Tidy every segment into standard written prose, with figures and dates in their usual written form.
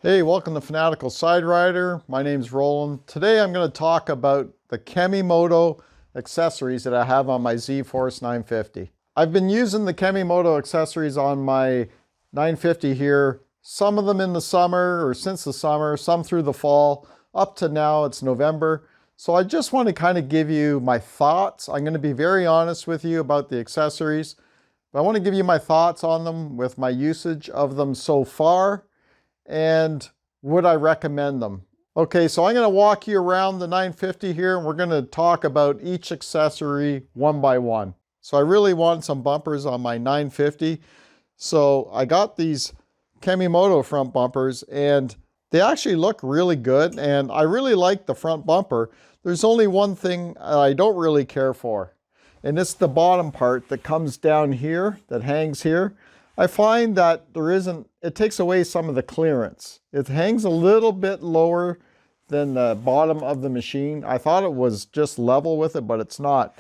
Hey, welcome to Fanatical Side Rider. My name's Roland. Today I'm going to talk about the Kemimoto accessories that I have on my Z-Force 950. I've been using the Kemimoto accessories on my 950 here, some of them in the summer or since the summer, some through the fall. Up to now, it's November. So I just want to kind of give you my thoughts. I'm going to be very honest with you about the accessories, but I want to give you my thoughts on them with my usage of them so far. And would I recommend them? Okay, so I'm going to walk you around the 950 here, and we're going to talk about each accessory one by one. So I really want some bumpers on my 950. So I got these Kemimoto front bumpers, and they actually look really good, and I really like the front bumper. There's only one thing I don't really care for, and it's the bottom part that comes down here, that hangs here. I find that it takes away some of the clearance. It hangs a little bit lower than the bottom of the machine. I thought it was just level with it, but it's not.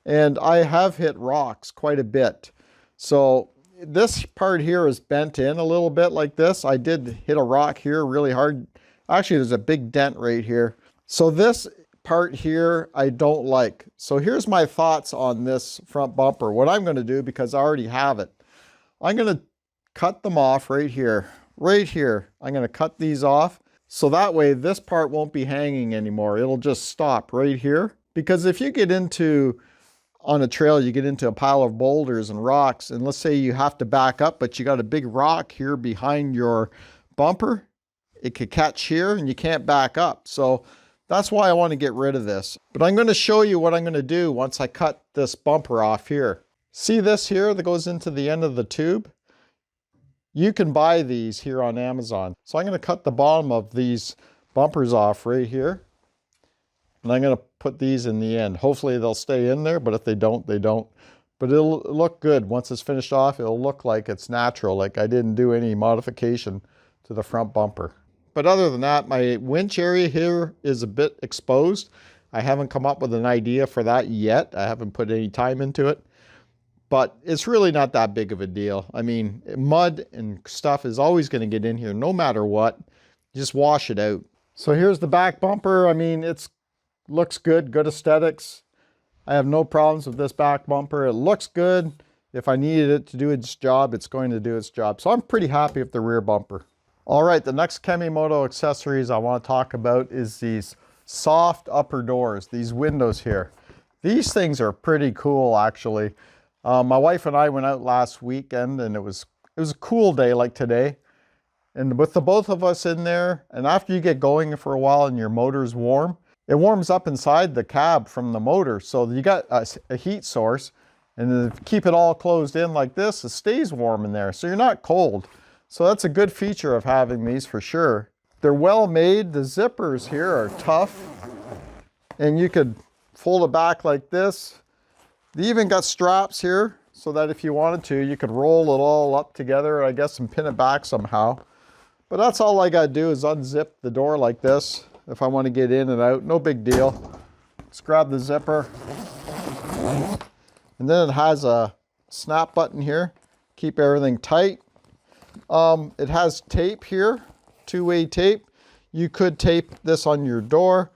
And I have hit rocks quite a bit. So this part here is bent in a little bit like this. I did hit a rock here really hard. Actually, there's a big dent right here. So this part here, I don't like. So here's my thoughts on this front bumper. What I'm going to do, because I already have it, I'm going to cut them off right here. Right here. I'm going to cut these off. So that way this part won't be hanging anymore. It'll just stop right here. Because if you get on a trail, you get into a pile of boulders and rocks, and let's say you have to back up, but you got a big rock here behind your bumper, it could catch here and you can't back up. So that's why I want to get rid of this. But I'm going to show you what I'm going to do once I cut this bumper off here. See this here that goes into the end of the tube? You can buy these here on Amazon. So I'm going to cut the bottom of these bumpers off right here. And I'm going to put these in the end. Hopefully they'll stay in there, but if they don't, they don't. But it'll look good. Once it's finished off, it'll look like it's natural, like I didn't do any modification to the front bumper. But other than that, my winch area here is a bit exposed. I haven't come up with an idea for that yet. I haven't put any time into it. But it's really not that big of a deal. I mean, mud and stuff is always going to get in here no matter what. Just wash it out. So here's the back bumper. I mean, it looks good, good aesthetics. I have no problems with this back bumper. It looks good. If I needed it to do its job, it's going to do its job. So I'm pretty happy with the rear bumper. All right, the next Kemimoto accessories I want to talk about is these soft upper doors, these windows here. These things are pretty cool, actually. My wife and I went out last weekend, and it was a cool day like today. And with the both of us in there, and after you get going for a while and your motor's warm, it warms up inside the cab from the motor. So you got a heat source, and if you keep it all closed in like this, it stays warm in there. So you're not cold. So that's a good feature of having these for sure. They're well made. The zippers here are tough, and you could fold it back like this. They even got straps here so that if you wanted to, you could roll it all up together, I guess, and pin it back somehow. But that's all I got to do is unzip the door like this if I want to get in and out. No big deal. Just grab the zipper. And then it has a snap button here. Keep everything tight. It has tape here, two-way tape. You could tape this on your door.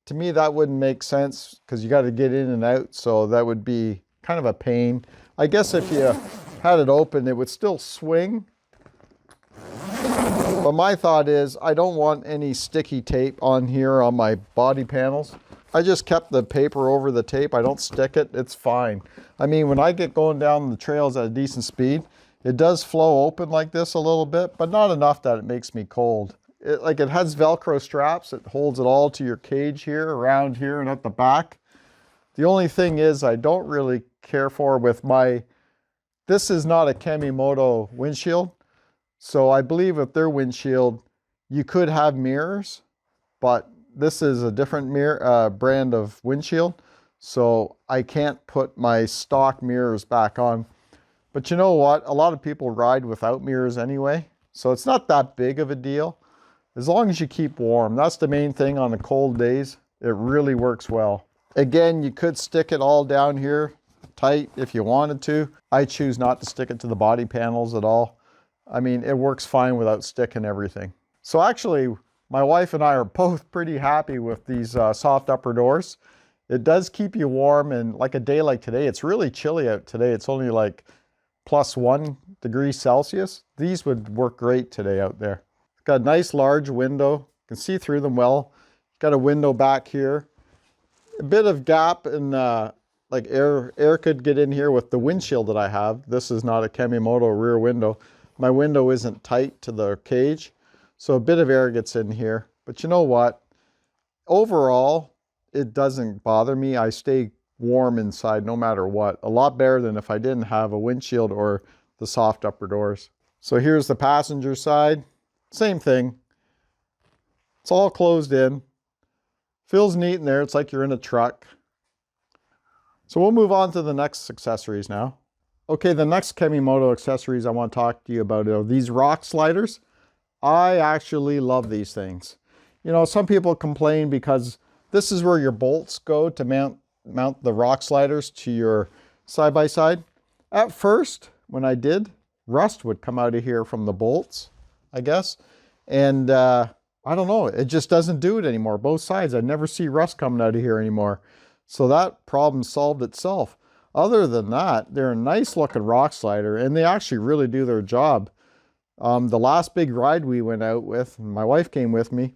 To me, that wouldn't make sense because you got to get in and out, so that would be kind of a pain. I guess if you had it open, it would still swing. But my thought is, I don't want any sticky tape on here on my body panels. I just kept the paper over the tape. I don't stick it. It's fine. I mean, when I get going down the trails at a decent speed, it does flow open like this a little bit, but not enough that it makes me cold. It has Velcro straps. It holds it all to your cage here, around here, and at the back. The only thing is I don't really care for with this is not a Kemimoto windshield. So I believe with their windshield, you could have mirrors, but this is a different brand of windshield. So I can't put my stock mirrors back on. But you know what? A lot of people ride without mirrors anyway. So it's not that big of a deal. As long as you keep warm, that's the main thing on the cold days. It really works well. Again, you could stick it all down here tight if you wanted to. I choose not to stick it to the body panels at all. I mean, it works fine without sticking everything. So actually, my wife and I are both pretty happy with these soft upper doors. It does keep you warm, and like a day like today, it's really chilly out today. It's only like +1 degree Celsius. These would work great today out there. It's got a nice large window. You can see through them well. Got a window back here. A bit of gap and like air could get in here with the windshield that I have. This is not a Kemimoto rear window. My window isn't tight to the cage, so a bit of air gets in here. But you know what? Overall, it doesn't bother me. I stay warm inside no matter what. A lot better than if I didn't have a windshield or the soft upper doors. So here's the passenger side. Same thing. It's all closed in. Feels neat in there. It's like you're in a truck. So we'll move on to the next accessories now. Okay, the next Kemimoto accessories I want to talk to you about are these rock sliders. I actually love these things. You know, some people complain because this is where your bolts go to mount the rock sliders to your side-by-side. At first, when I did, rust would come out of here from the bolts, I guess. And I don't know, it just doesn't do it anymore. Both sides, I never see rust coming out of here anymore. So that problem solved itself. Other than that, they're a nice looking rock slider, and they actually really do their job. The last big ride we went out with, and my wife came with me,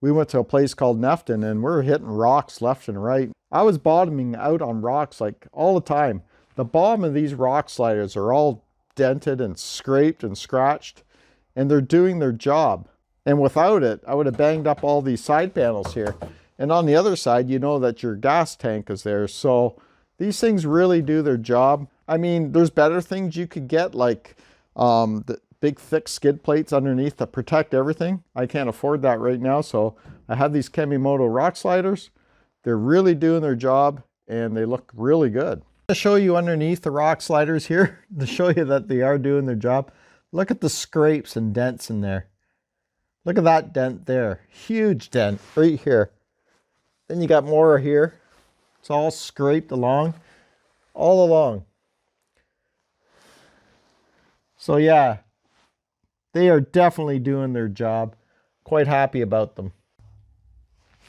we went to a place called Nefton, and we were hitting rocks left and right. I was bottoming out on rocks like all the time. The bottom of these rock sliders are all dented and scraped and scratched, and they're doing their job. And without it, I would have banged up all these side panels here. And on the other side, you know that your gas tank is there. So these things really do their job. I mean, there's better things you could get, like the big thick skid plates underneath that protect everything. I can't afford that right now, so I have these Kemimoto rock sliders. They're really doing their job, and they look really good. I'm going to show you underneath the rock sliders here to show you that they are doing their job. Look at the scrapes and dents in there. Look at that dent there. Huge dent right here. Then you got more here. It's all scraped along, all along. So yeah, they are definitely doing their job. Quite happy about them.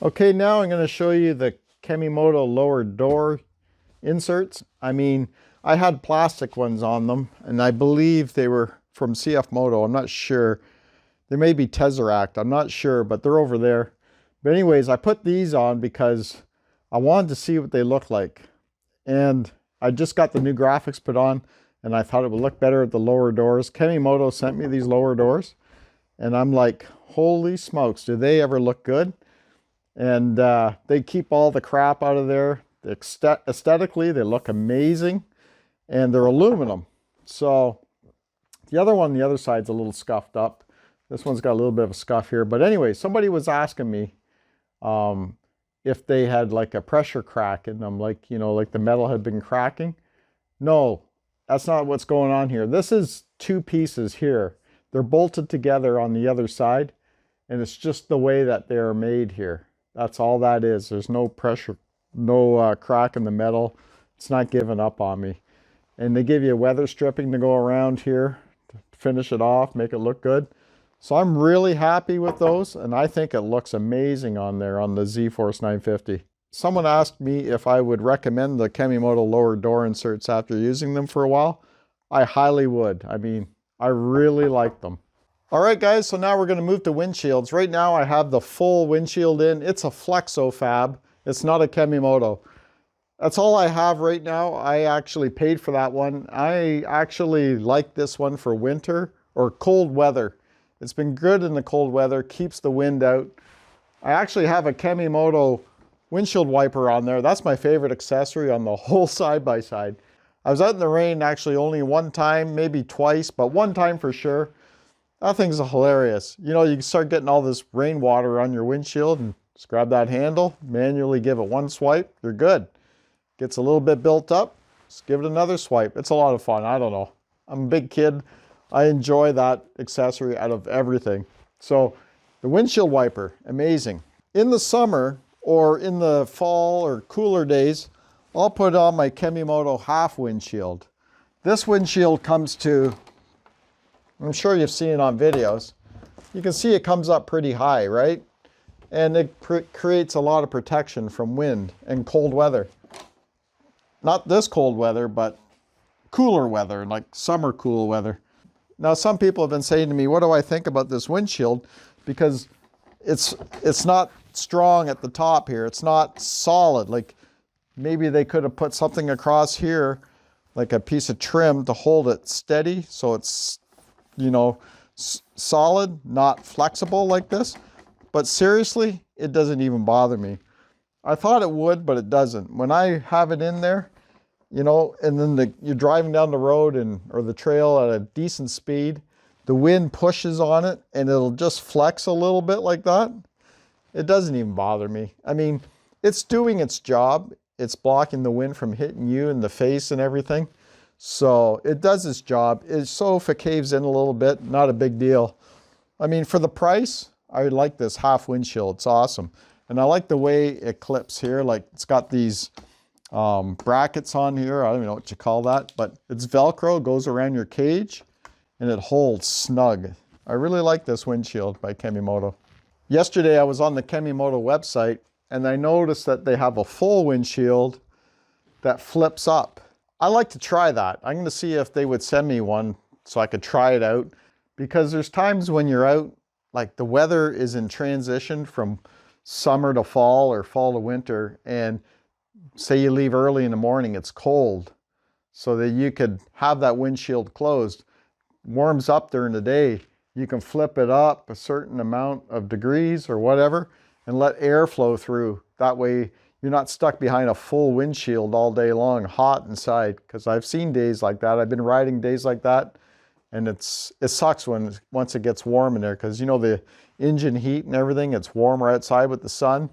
Okay, now I'm going to show you the Kemimoto lower door inserts. I mean, I had plastic ones on them, and I believe they were from CF Moto. I'm not sure. They may be Tesseract. I'm not sure, but they're over there. But anyways, I put these on because I wanted to see what they look like. And I just got the new graphics put on, and I thought it would look better at the lower doors. Kemimoto sent me these lower doors, and I'm like, holy smokes, do they ever look good? And they keep all the crap out of there. Aesthetically, they look amazing, and they're aluminum. So the other one, the other side's a little scuffed up. This one's got a little bit of a scuff here. But anyway, somebody was asking me if they had like a pressure crack in them, like, you know, like the metal had been cracking. No, that's not what's going on here. This is two pieces here. They're bolted together on the other side, and it's just the way that they're made here. That's all that is. There's no pressure, no crack in the metal. It's not giving up on me. And they give you weather stripping to go around here to finish it off, make it look good. So I'm really happy with those, and I think it looks amazing on there on the Z-Force 950. Someone asked me if I would recommend the Kemimoto lower door inserts after using them for a while. I highly would. I mean, I really like them. All right, guys, so now we're going to move to windshields. Right now I have the full windshield in. It's a Flexo Fab. It's not a Kemimoto. That's all I have right now. I actually paid for that one. I actually like this one for winter or cold weather. It's been good in the cold weather, keeps the wind out. I actually have a Kemimoto windshield wiper on there. That's my favorite accessory on the whole side-by-side. I was out in the rain actually only one time, maybe twice, but one time for sure. That thing's hilarious. You know, you can start getting all this rainwater on your windshield and just grab that handle, manually give it one swipe, you're good. Gets a little bit built up, just give it another swipe. It's a lot of fun, I don't know. I'm a big kid. I enjoy that accessory out of everything. So the windshield wiper, amazing. In the summer or in the fall or cooler days, I'll put on my Kemimoto half windshield. This windshield comes to, I'm sure you've seen it on videos, you can see it comes up pretty high, right? And it creates a lot of protection from wind and cold weather. Not this cold weather, but cooler weather, like summer cool weather. Now, some people have been saying to me, what do I think about this windshield? Because it's not strong at the top here. It's not solid. Like maybe they could have put something across here, like a piece of trim to hold it steady so it's, you know, solid, not flexible like this. But seriously, it doesn't even bother me. I thought it would, but it doesn't. When I have it in there, you know, and then you're driving down the road or the trail at a decent speed, the wind pushes on it and it'll just flex a little bit like that. It doesn't even bother me. I mean, it's doing its job. It's blocking the wind from hitting you in the face and everything. So it does its job. So if it caves in a little bit, not a big deal. I mean, for the price, I like this half windshield. It's awesome. And I like the way it clips here. Like it's got these brackets on here. I don't even know what you call that, but it's Velcro, goes around your cage and it holds snug. I really like this windshield by Kemimoto. Yesterday I was on the Kemimoto website and I noticed that they have a full windshield that flips up. I like to try that. I'm going to see if they would send me one so I could try it out, because there's times when you're out, like the weather is in transition from summer to fall or fall to winter, and say you leave early in the morning, it's cold, so that you could have that windshield closed. Warms up during the day, you can flip it up a certain amount of degrees or whatever and let air flow through. That way you're not stuck behind a full windshield all day long, hot inside, because I've seen days like that. I've been riding days like that, and it sucks once it gets warm in there, because you know the engine heat and everything, it's warmer outside with the sun.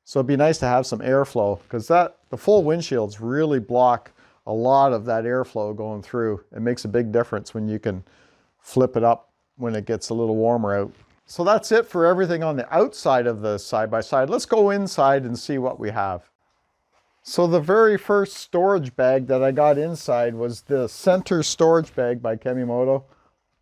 So it'd be nice to have some airflow, because the full windshields really block a lot of that airflow going through. It makes a big difference when you can flip it up when it gets a little warmer out. So that's it for everything on the outside of the side-by-side. Let's go inside and see what we have. So the very first storage bag that I got inside was the center storage bag by Kemimoto.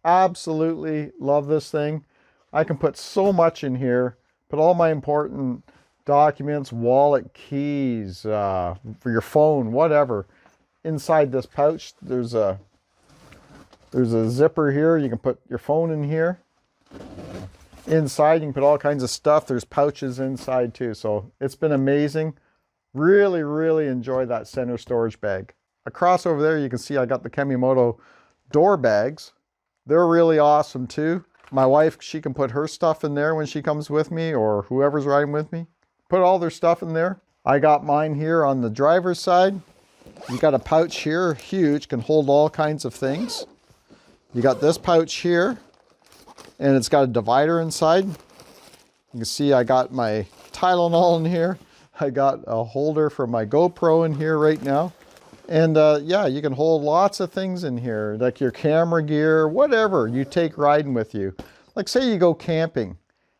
Absolutely love this thing. I can put so much in here, put all my important documents, wallet, keys, for your phone, whatever, inside this pouch. There's a zipper here. You can put your phone in here. Inside, you can put all kinds of stuff. There's pouches inside too. So it's been amazing. Really, really enjoy that center storage bag. Across over there, you can see I got the Kemimoto door bags. They're really awesome too. My wife, she can put her stuff in there when she comes with me, or whoever's riding with me. Put all their stuff in there. I got mine here on the driver's side. You got a pouch here, huge, can hold all kinds of things. You got this pouch here, and it's got a divider inside. You can see I got my Tylenol in here. I got a holder for my GoPro in here right now. And yeah, you can hold lots of things in here, like your camera gear, whatever you take riding with you. Like say you go camping,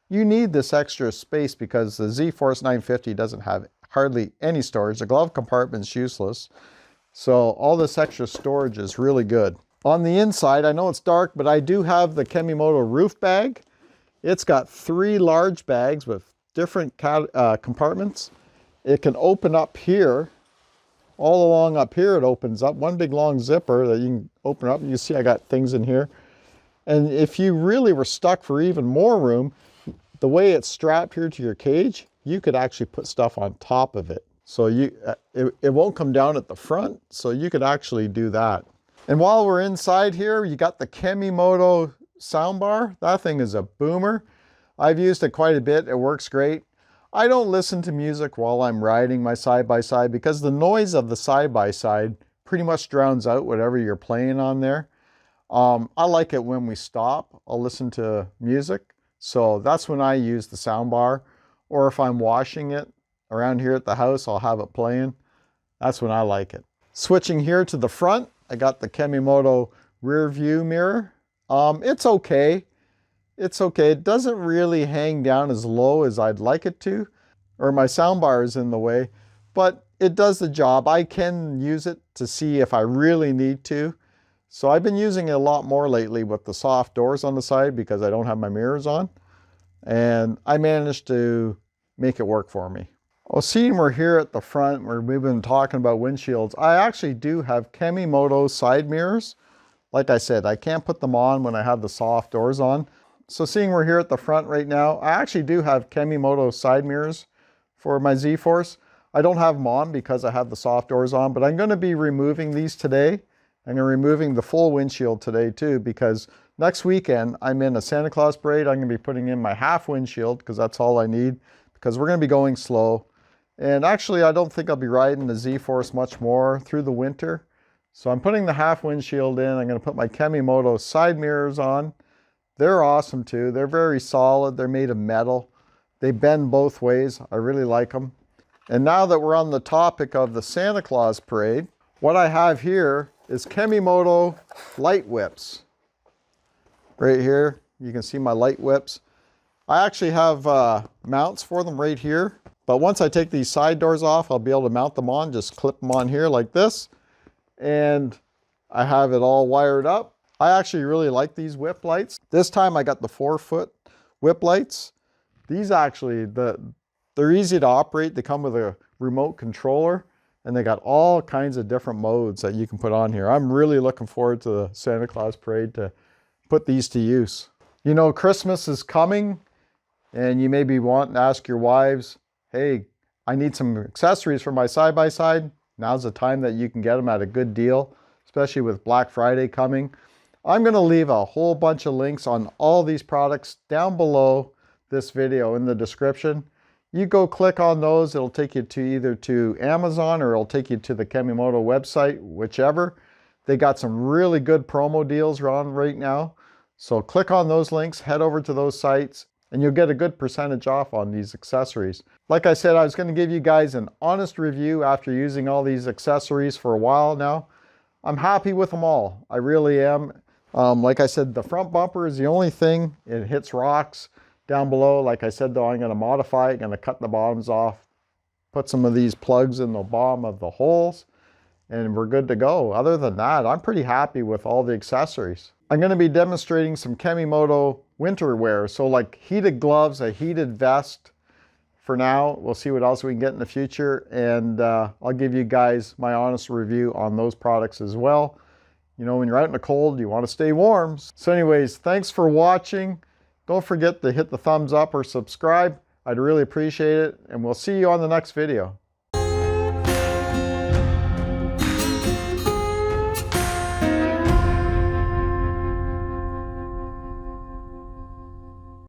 you need this extra space because the Z-Force 950 doesn't have hardly any storage. The glove compartment's useless. So all this extra storage is really good. On the inside, I know it's dark, but I do have the Kemimoto roof bag. It's got 3 large bags with different compartments. It can open up here. All along up here it opens up. One big long zipper that you can open up. You can see I got things in here. And if you really were stuck for even more room, the way it's strapped here to your cage, you could actually put stuff on top of it. So it won't come down at the front, so you could actually do that. And while we're inside here, you got the Kemimoto Soundbar. That thing is a boomer. I've used it quite a bit. It works great. I don't listen to music while I'm riding my side-by-side because the noise of the side-by-side pretty much drowns out whatever you're playing on there. I like it when we stop. I'll listen to music. So that's when I use the soundbar. Or if I'm washing it around here at the house, I'll have it playing. That's when I like it. Switching here to the front, I got the Kemimoto rear view mirror. It's okay. It's okay. It doesn't really hang down as low as I'd like it to, or my soundbar is in the way, but it does the job. I can use it to see if I really need to So I've been using it a lot more lately with the soft doors on the side because I don't have my mirrors on. And I managed to make it work for me. Well, seeing we're here at the front where we've been talking about windshields, I actually do have Kemimoto side mirrors. Like I said, I can't put them on when I have the soft doors on. So seeing we're here at the front right now, I actually do have Kemimoto side mirrors for my Z-Force. I don't have them on because I have the soft doors on, but I'm going to be removing these today. I'm going to be removing the full windshield today too, because next weekend I'm in a Santa Claus parade. I'm going to be putting in my half windshield because that's all I need, because we're going to be going slow. And actually, I don't think I'll be riding the Z-Force much more through the winter. So I'm putting the half windshield in. I'm going to put my Kemimoto side mirrors on. They're awesome too. They're very solid. They're made of metal. They bend both ways. I really like them. And now that we're on the topic of the Santa Claus parade, what I have here is Kemimoto light whips. Right here, you can see my light whips. I actually have mounts for them right here. But once I take these side doors off, I'll be able to mount them on, just clip them on here like this. And I have it all wired up. I actually really like these whip lights. This time I got the 4-foot whip lights. These actually, they're easy to operate. They come with a remote controller and they got all kinds of different modes that you can put on here. I'm really looking forward to the Santa Claus parade to put these to use. You know, Christmas is coming and you may be wanting to ask your wives, hey, I need some accessories for my side-by-side. Now's the time that you can get them at a good deal, especially with Black Friday coming. I'm going to leave a whole bunch of links on all these products down below this video in the description. You go click on those. It'll take you to either to Amazon or it'll take you to the Kemimoto website, whichever. They got some really good promo deals on right now. So click on those links, head over to those sites, and you'll get a good percentage off on these accessories. Like I said, I was going to give you guys an honest review after using all these accessories for a while now. I'm happy with them all. I really am. Like I said, the front bumper is the only thing. It hits rocks down below. Like I said, though, I'm going to modify it. I'm going to cut the bottoms off, put some of these plugs in the bottom of the holes, and we're good to go. Other than that, I'm pretty happy with all the accessories. I'm going to be demonstrating some Kemimoto winter wear. So like heated gloves, a heated vest for now. We'll see what else we can get in the future. And I'll give you guys my honest review on those products as well. You know, when you're out in the cold, you want to stay warm. So anyways, thanks for watching. Don't forget to hit the thumbs up or subscribe. I'd really appreciate it. And we'll see you on the next video.